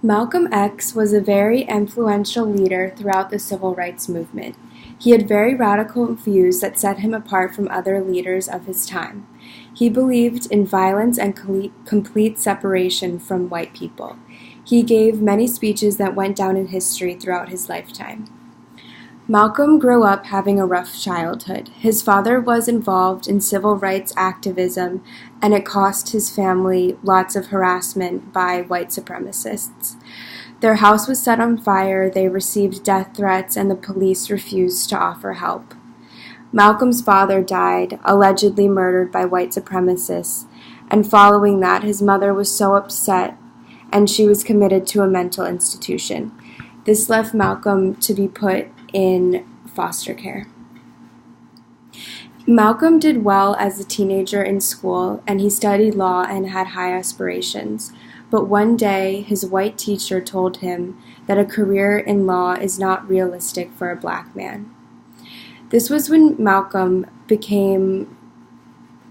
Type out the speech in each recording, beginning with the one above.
Malcolm X was a very influential leader throughout the civil rights movement. He had very radical views that set him apart from other leaders of his time. He believed in violence and complete separation from white people. He gave many speeches that went down in history throughout his lifetime. Malcolm grew up having a rough childhood. His father was involved in civil rights activism, and it cost his family lots of harassment by white supremacists. Their house was set on fire, they received death threats, and the police refused to offer help. Malcolm's father died, allegedly murdered by white supremacists, and following that, his mother was so upset, and she was committed to a mental institution. This left Malcolm to be put in foster care. Malcolm did well as a teenager in school, and he studied law and had high aspirations. But one day, his white teacher told him that a career in law is not realistic for a black man. This was when Malcolm became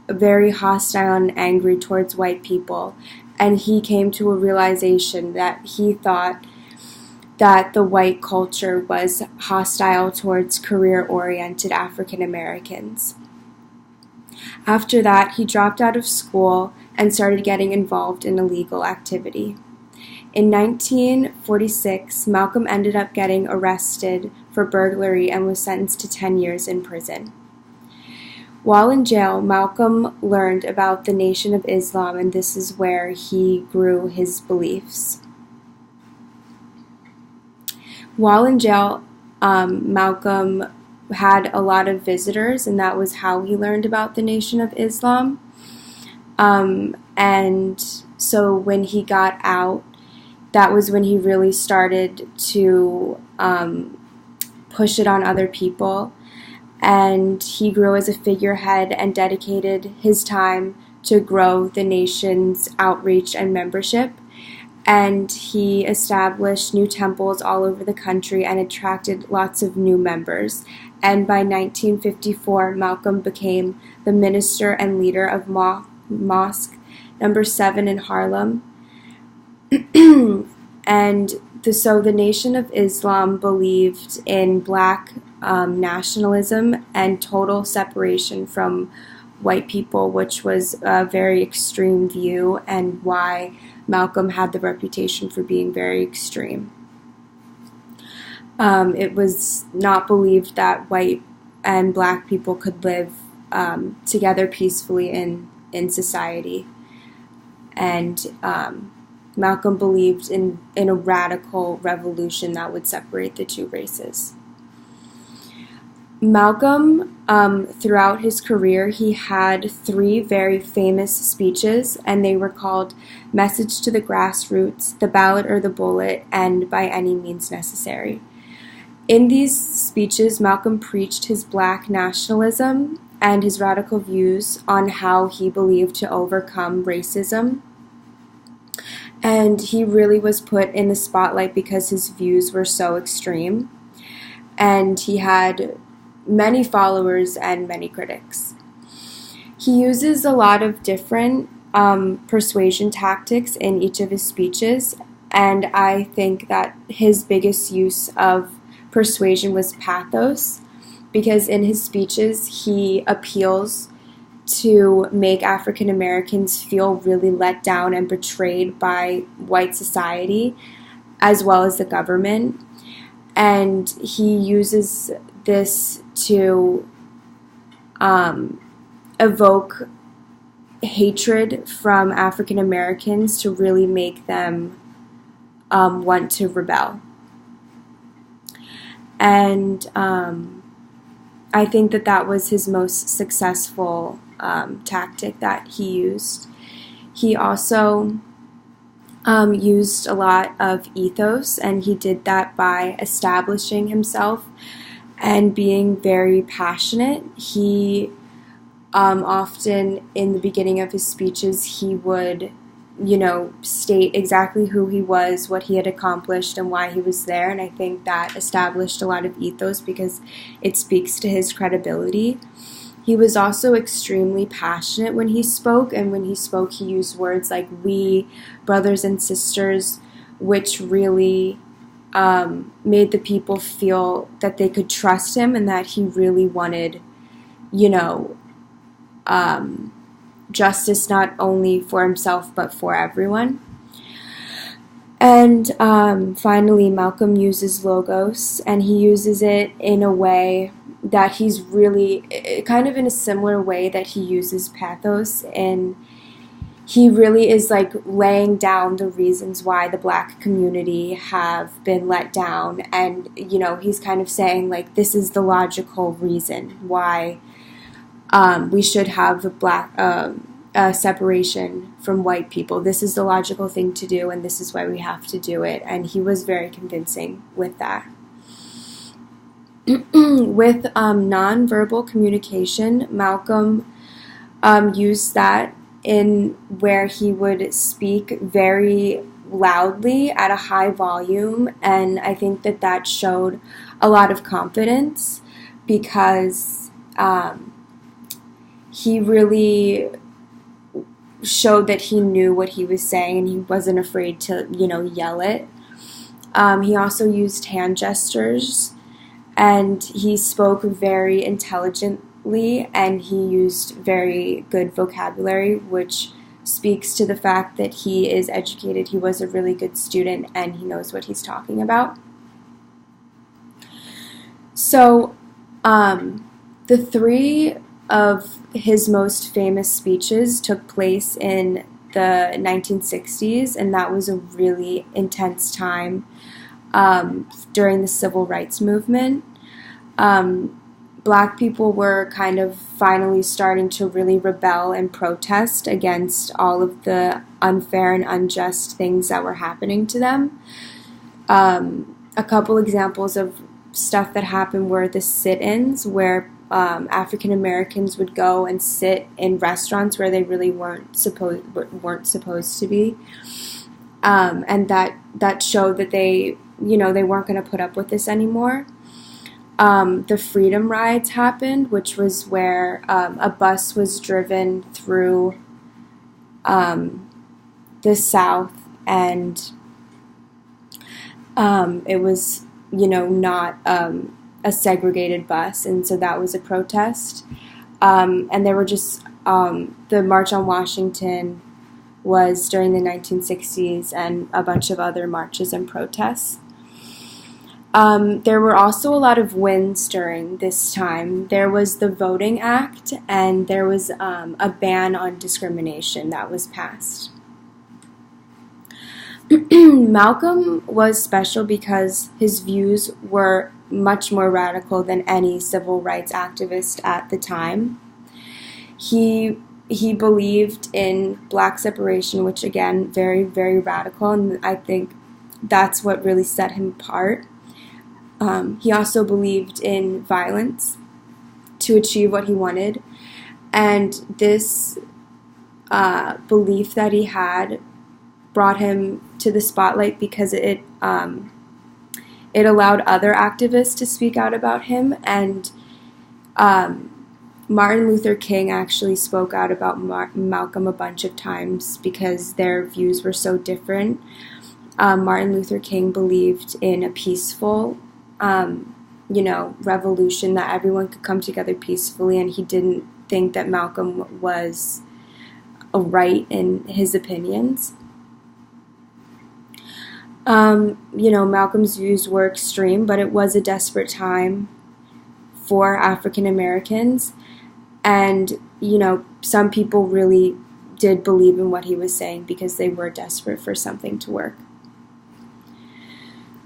very hostile and angry towards white people, and he came to a realization that he thought that the white culture was hostile towards career-oriented African Americans. After that, he dropped out of school and started getting involved in illegal activity. In 1946, Malcolm ended up getting arrested for burglary and was sentenced to 10 years in prison. While in jail, Malcolm learned about the Nation of Islam, and this is where he grew his beliefs. While in jail, Malcolm had a lot of visitors, and that was how he learned about the Nation of Islam. And so when he got out, that was when he really started to push it on other people. And he grew as a figurehead and dedicated his time to grow the nation's outreach and membership. And he established new temples all over the country and attracted lots of new members. And by 1954, Malcolm became the minister and leader of Mosque number 7 in Harlem. And so the Nation of Islam believed in black nationalism and total separation from white people, which was a very extreme view and why Malcolm had the reputation for being very extreme. It was not believed that white and black people could live together peacefully in society. And Malcolm believed in a radical revolution that would separate the two races. Malcolm, throughout his career, he had 3 very famous speeches, and they were called Message to the Grassroots, The Ballot or the Bullet, and By Any Means Necessary. In these speeches, Malcolm preached his black nationalism and his radical views on how he believed to overcome racism. And he really was put in the spotlight because his views were so extreme. And he had many followers and many critics. He uses a lot of different persuasion tactics in each of his speeches, and I think that his biggest use of persuasion was pathos, because in his speeches he appeals to make African Americans feel really let down and betrayed by white society as well as the government, and he uses this to evoke hatred from African Americans to really make them want to rebel. And I think that was his most successful tactic that he used. He also used a lot of ethos, and he did that by establishing himself and being very passionate. He often, in the beginning of his speeches, he would, state exactly who he was, what he had accomplished, and why he was there. And I think that established a lot of ethos because it speaks to his credibility. He was also extremely passionate when he spoke, and when he spoke, he used words like we, brothers and sisters, which really made the people feel that they could trust him and that he really wanted, justice not only for himself but for everyone. And finally, Malcolm uses logos, and he uses it in a way that he's really, kind of in a similar way that he uses pathos, and he really is like laying down the reasons why the Black community have been let down, and he's kind of saying like this is the logical reason why we should have a Black separation from white people. This is the logical thing to do, and this is why we have to do it. And he was very convincing with that. With nonverbal communication, Malcolm used that in where he would speak very loudly at a high volume, and I think that showed a lot of confidence because he really showed that he knew what he was saying and he wasn't afraid to, yell it. He also used hand gestures, and he spoke very intelligently, and he used very good vocabulary, which speaks to the fact that he is educated. He was a really good student, and he knows what he's talking about. So, the three of his most famous speeches took place in the 1960s, and that was a really intense time during the Civil Rights Movement. Black people were kind of finally starting to really rebel and protest against all of the unfair and unjust things that were happening to them. A couple examples of stuff that happened were the sit-ins, where African Americans would go and sit in restaurants where they really weren't supposed to be, and that showed that they weren't going to put up with this anymore. The Freedom Rides happened, which was where a bus was driven through the South, and it was not a segregated bus, and so that was a protest. And there were just the March on Washington was during the 1960s, and a bunch of other marches and protests. There were also a lot of wins during this time. There was the Voting Act, and there was a ban on discrimination that was passed. Malcolm was special because his views were much more radical than any civil rights activist at the time. He believed in Black separation, which again, very, very radical, and I think that's what really set him apart. He also believed in violence to achieve what he wanted, and this belief that he had brought him to the spotlight because it allowed other activists to speak out about him, and Martin Luther King actually spoke out about Malcolm a bunch of times because their views were so different. Martin Luther King believed in a peaceful revolution, that everyone could come together peacefully, and he didn't think that Malcolm was right in his opinions. Malcolm's views were extreme, but it was a desperate time for African Americans, and, some people really did believe in what he was saying because they were desperate for something to work.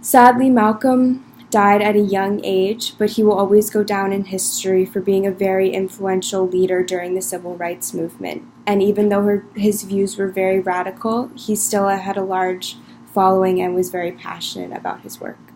Sadly, Malcolm died at a young age, but he will always go down in history for being a very influential leader during the Civil Rights Movement. And even though his views were very radical, he still had a large following and was very passionate about his work.